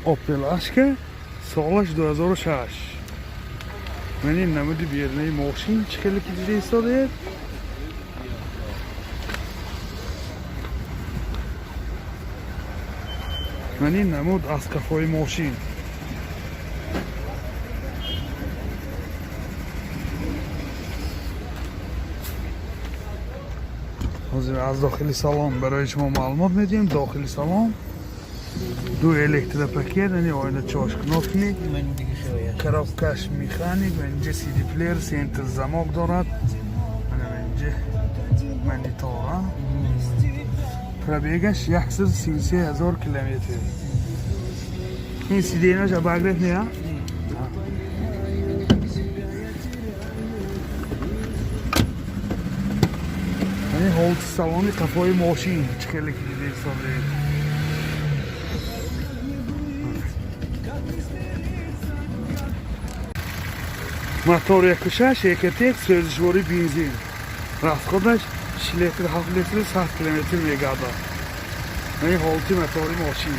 Opel Ashka سالش 2006. من این نمودی بیرنه ماشین چه خیلی که دیده ایستاده. من این نمود از کفای ماشین. حاضر از داخلی سالن برای شما معلومات میدیم. داخلی سالن دو الکتروپاکت یعنی آینه چاش کنافنی کرافتکش میخانیک و اینجا سی دی پلیر سنتر زماک دارد. اینجا منیتورا پرابیگش 133,000 کیلومتر. این سی دی ایناش بگرد نیا این هولت سالانی کفای ماشین چه خیلی که دیده ساله. мотор 1.6 1.1 سوزشواری بنزین رفتخودش 6 لیتر 7 لیتر 100 کیلومتر میگرده. این حالتی موتور ماشین.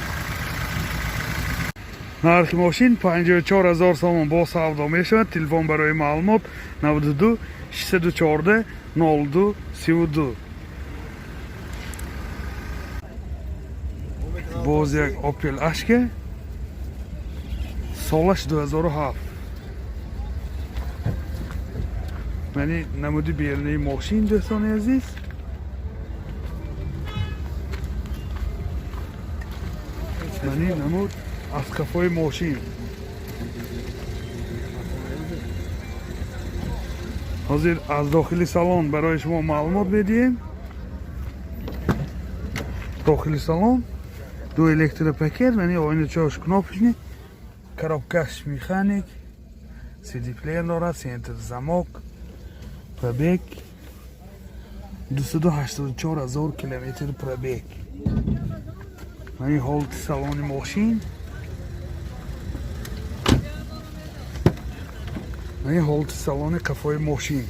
نرخ ماشین 54,000 سوم با سودا میشود. تلفن برای معلومات 92 614 02 32. باز یک اوپل اشکه سالش 2007. یعنی نمودی بیرنه ماشین دوستان عزیز. یعنی نمود از کفای ماشین. حاضر از داخلی سالن برای شما معلومات میدیم. داخلی سالن دو الکتروپاکت یعنی آینه چاش کنافشنی کرافتکش میخانیک سی دی پلیر دارد. سنتر زماک پرابیگ 284,000 کیلومتر پرابیگ. این حالت سالن ماشین. این حالت سالن کفای ماشین.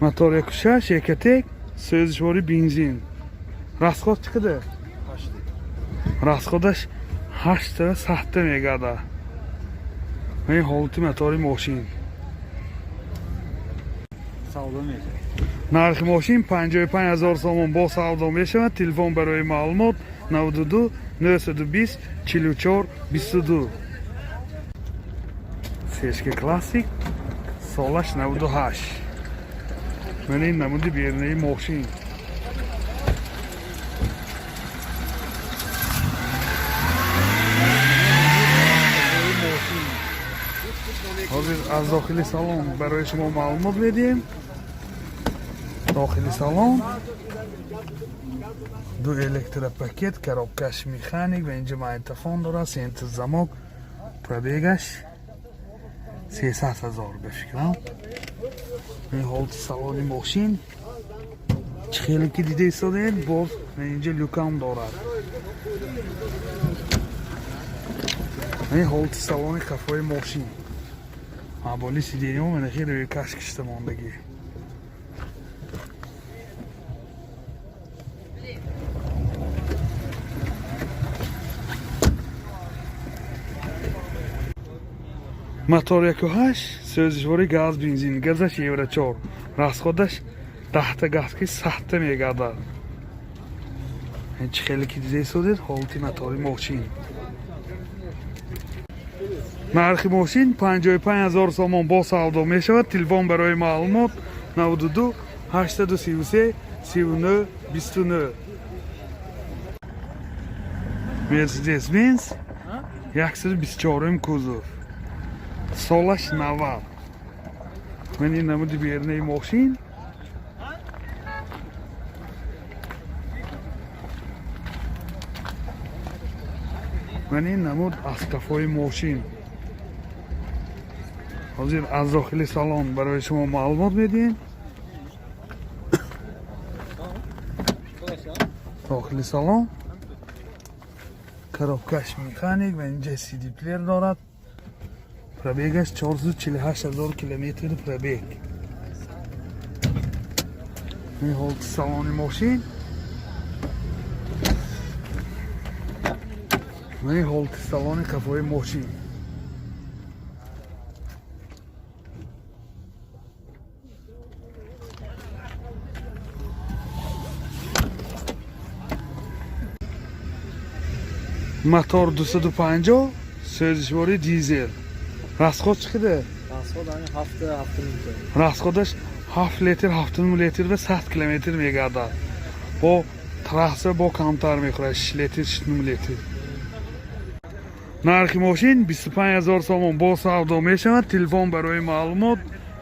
мотор 1.6 1.1 سوزشواری بنزین رستخود چقدر؟ رستخودش 8 تا 100 میگرده. این حالتی موتور ماشین. سودا میشه. نرخ ماشین 55,000 سوم با سودا میشود. تلفن برای معلومات 92 920 44 22. سیشک کلاسیک سالش 98. من این نمودی بیرنه ماشین. حاضر از داخلی سالن برای شما معلومات میدیم. داخلی سالن دو الکتروپاکت کرافتکش میخانیک و اینجا مایتفون داره. سنتر زماک پرابیگش 300,000 بفکرم. این حالت سالن ماشین چه خیلی که دیده ایستاده. باز اینجا لوکام دارد. این حالت سالن کفای ماشین. بالی سی دی ام من خیلی روی کش کشته ماندگی. мотор 1.8 سوزشواری گاز بنزین گازش یورو 4 رستخودش 10 تا گازکی 100 تا میگرده. این چه خیلی که دیده ایستاده. حالتی موتور ماشین. نرخ ماشین 55,000 سوم با سودا میشود. تلفن برای معلومات 92 833 39 29. مرسدس بنز 124 کوزوف سالش 90. من این نمودی بیرنه ماشین. من این نمود از کفای ماشین. حاضر از داخلی سالن برای شما معلومات میدیم. داخلی سالن کرافتکش میخانیک و اینجا سی دی پلیر دارد. пробегаш 448 000 километр пробег. این ҳолати салони мошин. این ҳолати салони қафои мошин. мотор 250 сӯзишвори дизел. расход чӣ қадар? расход ҳамин 7 литр. расходаш 7 литр 7 литр ва 100 километр мегардад. бо трасса бо камтар мехӯрад 6 литр 6 литр. нархи мошин 25 000 сомон бо савдо мешавад. телефон барои маълумот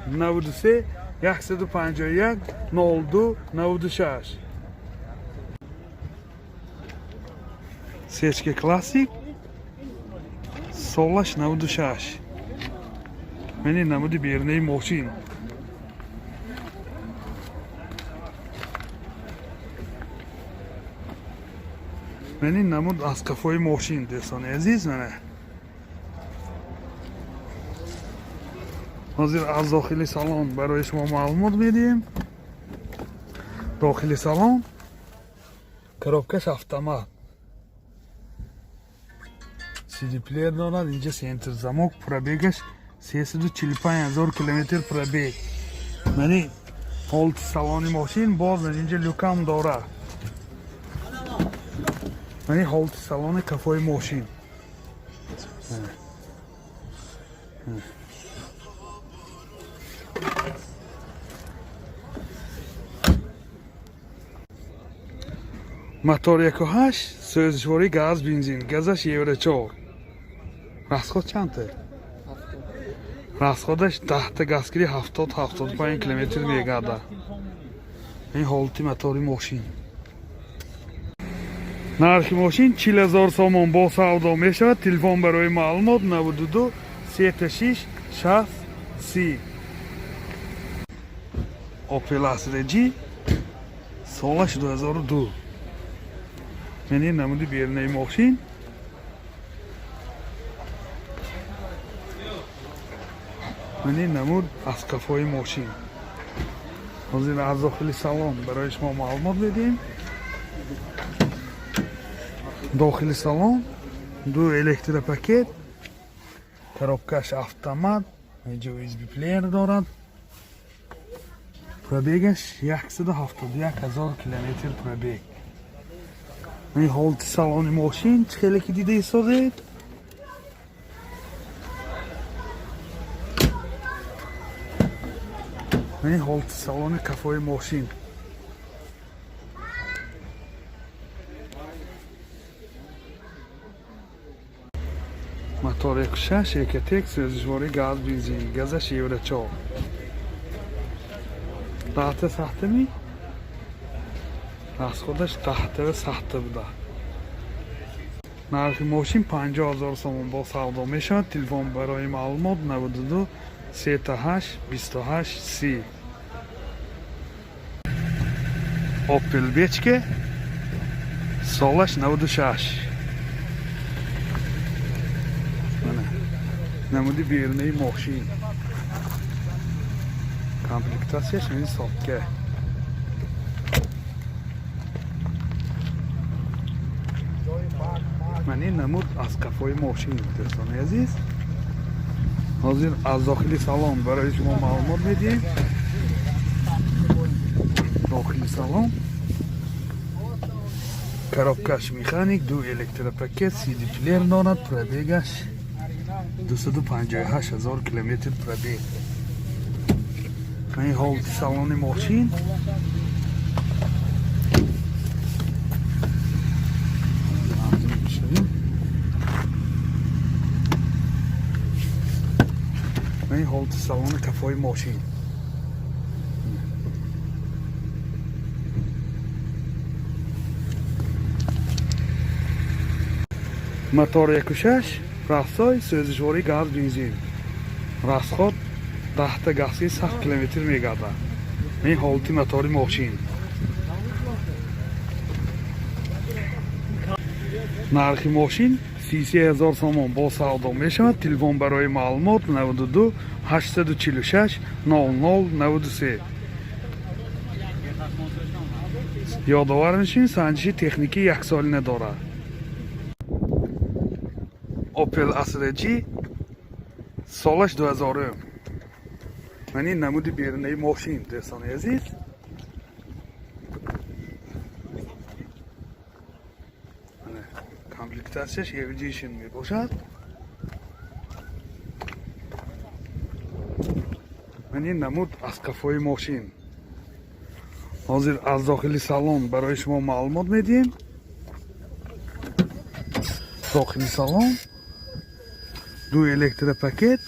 93 151 02 96. сечка классик солаш 96. мени намуди бернаи мошин. мени намуд аз қафои мошин дӯстони азиз. мана ҳозир аз дохили салон барои шумо маълумот медиҳем. дохили салон коробкаш автомат, CD плеер дорад. инҷа сентр замок. пробегаш 345 000 километр пробег. мани ҳолати салони мошин боз инҷа люкам дорад. мани ҳолати салони қафои мошин. мотор 1.8 сӯзишвори газ бензин. газаш евро 4. расход чанда? расходаш 10 газгирӣ 70-75 километр мегардад. ин ҳолати мотори мошин. нархи мошин 40 000 сомон бо савдо мешавад. телефон барои маълумот 92 36 60 30. Opel Astra G солаш 2002. мени намуди бернаи мошин. мени намуд аз қафои мошин. ҳозир аз дохили салон барои шумо маълумот медиҳем. дохили салон 2 электропакет, коробкаш автомат, инҷа USB плеер дорад. пробегаш 171 000 километр пробег. ин ҳолати салони мошин чӣ хеле ки дида исозед. ин ҳолати салони қафои мошин. мотор 1.6 Екотек сӯзишвори газ бензин. газаш евро 4. тахта сахтами расходаш тахта ва сахта буда. нархи мошин 50 000 сомон бо савдо мешавад. телефон барои маълумот 92 38 28 30. Opel Bechke солаш 96. мана намуди бернаи мошин. комплектасияш мени сотка. мани намуд аз қафои мошин. дӯстони азиз, ҳозир аз дохили салон барои шумо маълумот медиҳем. дохили салон коробкаш механик, 2 электропакет, CD плеер дорад. пробегаш 258 000 километр пробег. ин ҳолати салони мошин. ин ҳолати салони қафои мошин. мотор 1.6 расой сӯзишвори газ бензин. расход 10 гази 100 километр мегардад. ин ҳолати мотори мошин. нархи мошин 33,000 сомон бо савдо мешавад. Телефон барои маълумот 92 846 00 93. ёдовар мешавед, санҷиши техникӣ яксолина дорад. Opel Astra G солаш 2000. Мани намуди берунаи мошин дӯстони азиз. комплектасияш Aviation мебошад. мани намуд аз қафои мошин. ҳозир аз дохили салон барои шумо маълумот медиҳем. дохили салон 2 электропакет,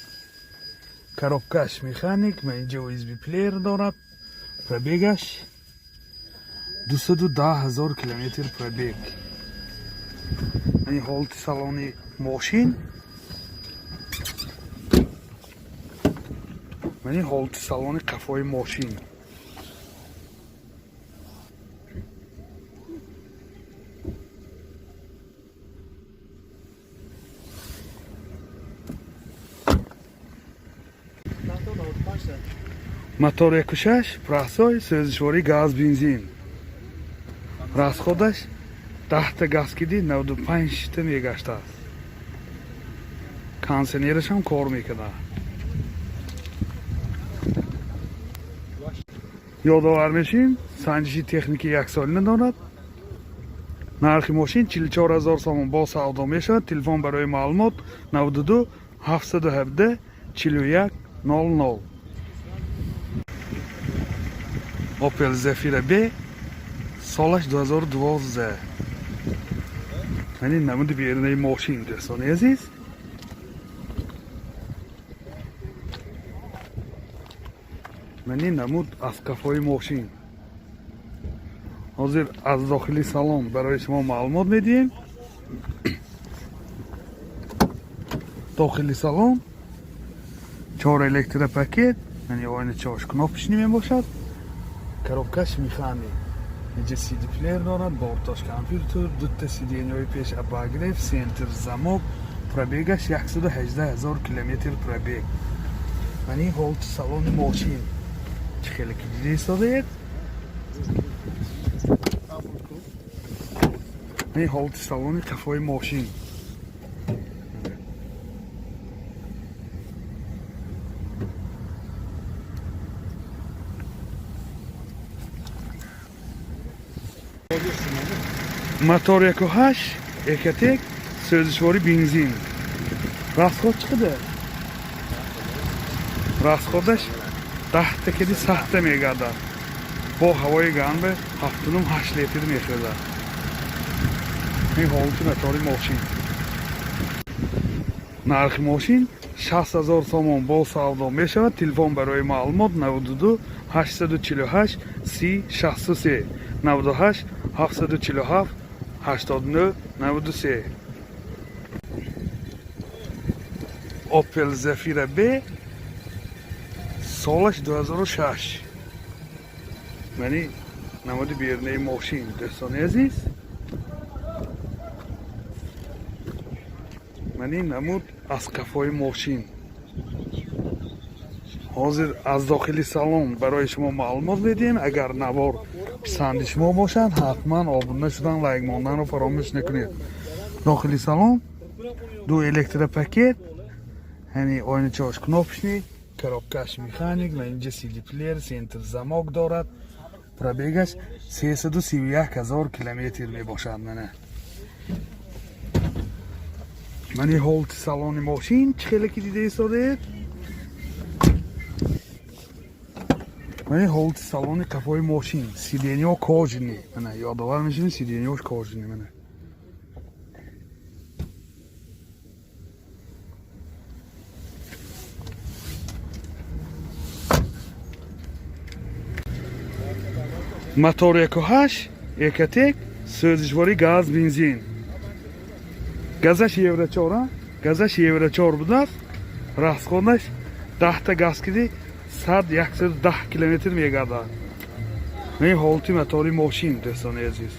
коробкаш механик, инҷа USB плеер дорад. пробегаш 210,000 километр пробег. این حالت سالن ماشین این حالت سالن قفای ماشین мотор 1.6 простой сӯзишворӣ газ бензин расходаш 10 та газ киди 95 та мегаштааст. кондитсионераш ҳам кор мекунад. ёдовар мешавем, санҷиши техникӣ яксолина дорад. нархи мошин 44000 сомон бо савдо мешавад. телефон барои маълумот 92 717 41 00. Opel Zafira B солаш 2012. این نمود بیرونی ماشین دوستان عزیز. این نمود از کفای ماشین. حاضر از داخلی سالن برای شما معلومات میدیم. داخلی سالن 4 الکتروپاکت، یعنی آینه چاش کناپش نمی باشد. коробкаш механик. اینجا CD پلیر دارد با ارتاش کامپیوتر، 2 تا CD های پیش اباگریف، سنتر زماک، پرابیگش 118,000 کیلومتر پرابیگ. این حالت سالن ماشین چه خیلی که دیده ایستاده. این حالت سالن قفای ماشین. мотор 1.8 екатек сӯзишвори бензин. расход чиқадар? расходаш 10 та киди 100 та мегардад. бо ҳавои гарм 7.8 литр мехӯрад. ин ҳолати мотори мошин. нархи мошин 60,000 сомон бо савдо мешавад. телефон барои маълумот 92 848 30 63 98 747 89 93. Opel Zafira B солаш 2006. یعنی نمود بیرونی ماشین دوستان عزیز. یعنی نمود از قفای ماشین. حاضر از داخلی سالن برای شما معلومات میدیم. اگر نوار پسند شما باشد حتما آبونه شدن لایک ماندن رو فراموش نکنید. داخلی سالن 2 الکتروپاکت، یعنی آینه چاش کناپشنی، коробкаш механик و اینجا CD پلیر، سنتر زماک دارد. پرابیگش 331,000 کیلومتر می باشد. این حالت سالن ماشین چه خیلی که دیده ایستاده. این حالت سالن قفای ماشین. سیدینیو کاجنی. یادآور میشین سیدینیوش کاجنی. мотор 1.8 екатек сӯзишвори газ бензин. газаш евро 4. газаш евро 4 будааст. расходаш 10 та газ киди 110 километр мегардад. این حالتی мотори мошин دوستان عزیز.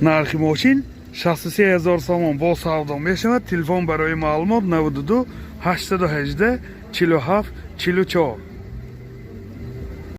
нархи мошин 63,000 сомон бо савдо мешавад. Телефон барои маълумот 92 818 47 44.